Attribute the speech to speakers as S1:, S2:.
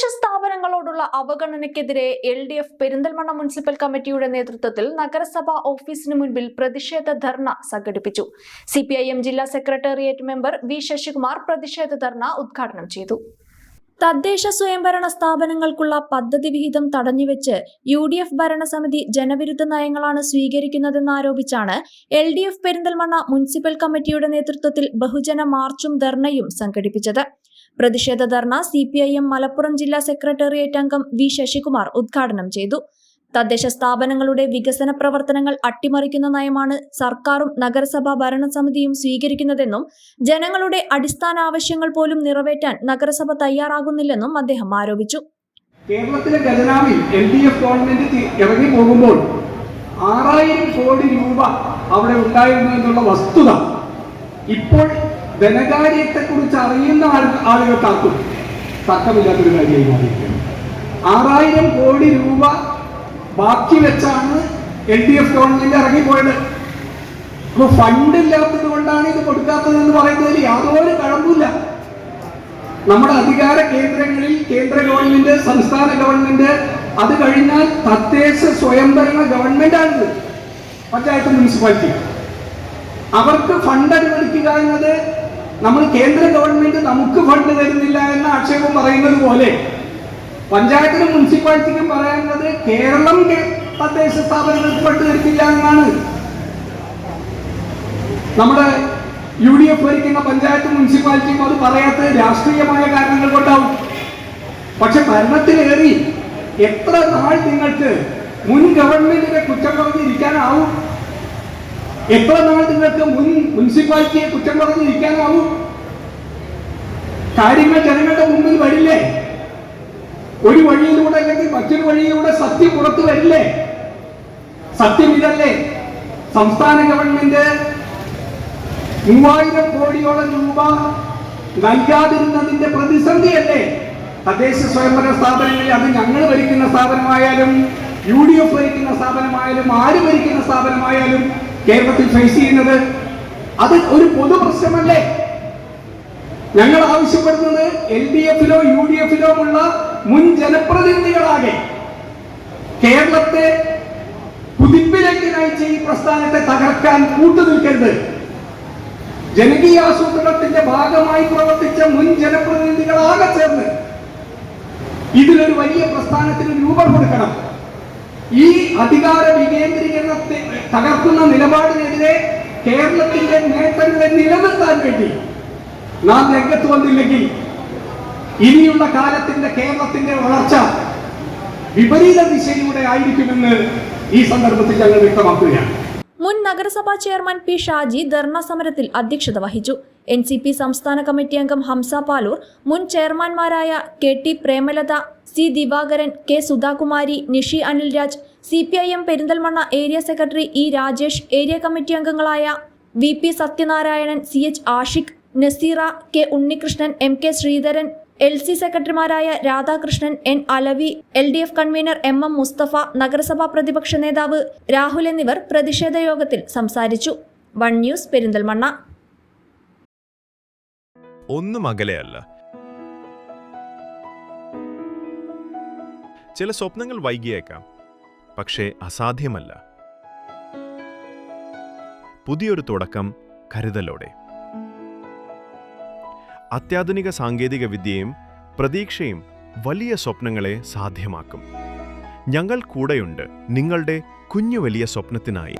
S1: തദ്ദേശ സ്ഥാപനങ്ങളോടുള്ള അവഗണനയ്ക്കെതിരെ LDF Perinthalmanna municipal കമ്മിറ്റിയുടെ നേതൃത്വത്തിൽ നഗരസഭാ ഓഫീസിന് മുൻപിൽ പ്രതിഷേധ ധർണ സംഘടിപ്പിച്ചു. CPIM ജില്ലാ സെക്രട്ടേറിയറ്റ് മെമ്പർ V ശശികുമാർ പ്രതിഷേധ ധർണ ഉദ്ഘാടനം ചെയ്തു. തദ്ദേശ സ്വയംഭരണ സ്ഥാപനങ്ങൾക്കുള്ള പദ്ധതി വിഹിതം തടഞ്ഞുവെച്ച് UDF ഭരണസമിതി ജനവിരുദ്ധ നയങ്ങളാണ് സ്വീകരിക്കുന്നതെന്നാരോപിച്ചാണ് LDF പെരിന്തൽമണ്ണ മുനിസിപ്പൽ കമ്മിറ്റിയുടെ നേതൃത്വത്തിൽ ബഹുജന മാർച്ചും ധർണയും സംഘടിപ്പിച്ചത്. പ്രതിഷേധ ധർണ CPIM മലപ്പുറം ജില്ലാ സെക്രട്ടേറിയറ്റ് അംഗം V ശശികുമാർ ഉദ്ഘാടനം ചെയ്തു. തദ്ദേശ സ്ഥാപനങ്ങളുടെ വികസന പ്രവർത്തനങ്ങൾ അട്ടിമറിക്കുന്ന നയമാണ് സർക്കാരും നഗരസഭാ ഭരണസമിതിയും സ്വീകരിക്കുന്നതെന്നും ജനങ്ങളുടെ അടിസ്ഥാന ആവശ്യങ്ങൾ പോലും നിറവേറ്റാൻ നഗരസഭ തയ്യാറാകുന്നില്ലെന്നും അദ്ദേഹം ആരോപിച്ചു.
S2: കേരളത്തിലെ ഖജനാവിൽ LDF ഗവൺമെന്റ് ഇറങ്ങി പോകുമ്പോൾ 6000 കോടി രൂപ അവിടെ ഉണ്ടായിരുന്നു എന്നുള്ള വസ്തുത ഇപ്പോൾ ധനകാര്യത്തെക്കുറിച്ച് അറിയുന്ന ആളുകൾക്കാർക്കും തർക്കമില്ലാത്തൊരു കാര്യമായി മാറിയിരിക്കുകയാണ്. 6000 കോടി രൂപ ബാക്കി വെച്ചാണ് LDF ഗവൺമെന്റ് ഇറങ്ങിപ്പോയത്. അപ്പൊ ഫണ്ട് ഇല്ലാത്തത് കൊണ്ടാണ് ഇത് കൊടുക്കാത്തതെന്ന് പറയുന്നതിൽ യാതൊരു കഴമ്പില്ല. നമ്മുടെ അധികാര കേന്ദ്രങ്ങളിൽ കേന്ദ്ര ഗവൺമെന്റ്, സംസ്ഥാന ഗവൺമെന്റ്, അത് കഴിഞ്ഞാൽ തദ്ദേശ സ്വയംഭരണ ഗവൺമെന്റാണിത്, പഞ്ചായത്ത്, മുനിസിപ്പാലിറ്റി. അവർക്ക് ഫണ്ട് അനുവദിക്കുക എന്നത് നമ്മൾ കേന്ദ്ര ഗവൺമെന്റ് നമുക്ക് ഫണ്ട് തരുന്നില്ല എന്ന ആക്ഷേപം പറയുന്നത് പോലെ പഞ്ചായത്തിനും മുനിസിപ്പാലിറ്റിക്കും പറയാനുള്ളത് കേരളം തദ്ദേശ സ്ഥാപനങ്ങൾക്ക് ഫണ്ട് തരുന്നില്ല എന്നാണ്. നമ്മുടെ UDF ഭരിക്കുന്ന പഞ്ചായത്തും മുനിസിപ്പാലിറ്റിയും അത് പറയാത്ത രാഷ്ട്രീയമായ കാരണങ്ങൾ കൊണ്ടാവും. പക്ഷെ ഭരണത്തിലേറി എത്ര നാൾ നിങ്ങൾക്ക് മുൻ ഗവൺമെന്റിനെ കുറ്റം പറഞ്ഞിരിക്കാനാവും? എത്ര നാൾ നിങ്ങൾക്ക് മുൻ മുനിസിപ്പാലിറ്റിയെ കുറ്റം പറഞ്ഞിരിക്കാനാവും? കാര്യങ്ങൾ ജനങ്ങളുടെ മുമ്പിൽ വരില്ലേ? ഒരു വഴിയിലൂടെ അല്ലെങ്കിൽ മറ്റൊരു വഴിയിലൂടെ സത്യം പുറത്തു വരില്ലേ? സത്യം ഇതല്ലേ? സംസ്ഥാന ഗവൺമെന്റ് 3000 കോടിയോളം രൂപ നൽകാതിരുന്നതിന്റെ പ്രതിസന്ധിയല്ലേ തദ്ദേശ സ്വയംഭരണ സ്ഥാപനങ്ങളിൽ? അത് ഞങ്ങൾ ഭരിക്കുന്ന സ്ഥാപനമായാലും UDF ഭരിക്കുന്ന സ്ഥാപനമായാലും ആര് ഭരിക്കുന്ന സ്ഥാപനമായാലും കേരളത്തിൽ ഫേസ് ചെയ്യുന്നത്. അത് ഒരു പൊതു പ്രശ്നമല്ലേ? ഞങ്ങൾ ആവശ്യപ്പെടുന്നത് LDF-ലോ UDF-ലോ ഉള്ള മുൻ ജനപ്രതിനിധികളാകെ കേരളത്തെ കുതിപ്പിലേക്ക് നയിച്ച ഈ പ്രസ്ഥാനത്തെ തകർക്കാൻ കൂട്ടുനിൽക്കരുത്. ജനകീയാസൂത്രണത്തിന്റെ ഭാഗമായി പ്രവർത്തിച്ച മുൻ ജനപ്രതിനിധികളാകെ ചേർന്ന് ഇതിലൊരു വലിയ പ്രസ്ഥാനത്തിന് രൂപം കൊടുക്കണം. ഈ അധികാര വികേന്ദ്രീകരണത്തെ തകർക്കുന്ന നിലപാടിനെതിരെ കേരളത്തിന്റെ നേട്ടങ്ങളെ നിലനിർത്താൻ വേണ്ടി നാം രംഗത്ത് വന്നില്ലെങ്കിൽ ഇനിയുള്ള കാലത്തിന്റെ കേരളത്തിന്റെ വളർച്ച വിപരീത ദിശയിലൂടെ ആയിരിക്കുമെന്ന് ഈ സന്ദർഭത്തിൽ ഞങ്ങൾ വ്യക്തമാക്കുകയാണ്.
S1: മുൻ നഗരസഭാ ചെയർമാൻ P ഷാജി ധർണ സമരത്തിൽ അധ്യക്ഷത വഹിച്ചു. NCP സംസ്ഥാന കമ്മിറ്റി അംഗം ഹംസ പാലൂർ, മുൻ ചെയർമാൻമാരായ KT Premalatha, C Divakaran, K Sudhakumari, Nishi Anilraj, CPIM Perinthalmanna area secretary E Rajesh, area committee അംഗങ്ങളായ VP Sathyanarayanan, CH Ashiq, Naseera, K Unnikrishnan, MK Sreedharan, LC സെക്രട്ടറിമാരായ Radhakrishnan, N Alavi, LDF convener MM Musthafa, നഗരസഭാ പ്രതിപക്ഷ നേതാവ് രാഹുൽ എന്നിവർ പ്രതിഷേധ യോഗത്തിൽ സംസാരിച്ചു. 1 ന്യൂസ് പെരിന്തൽമണ്ണ.
S3: ഒന്നും അകലെയല്ല. ചില സ്വപ്നങ്ങൾ വൈകിയേക്കാം, പക്ഷേ അസാധ്യമല്ല. പുതിയൊരു തുടക്കം കരുതലോടെ. അത്യാധുനിക സാങ്കേതിക വിദ്യയും പ്രതീക്ഷയും വലിയ സ്വപ്നങ്ങളെ സാധ്യമാക്കും. ഞങ്ങൾ കൂടെയുണ്ട് നിങ്ങളുടെ കുഞ്ഞു വലിയ സ്വപ്നത്തിനായി.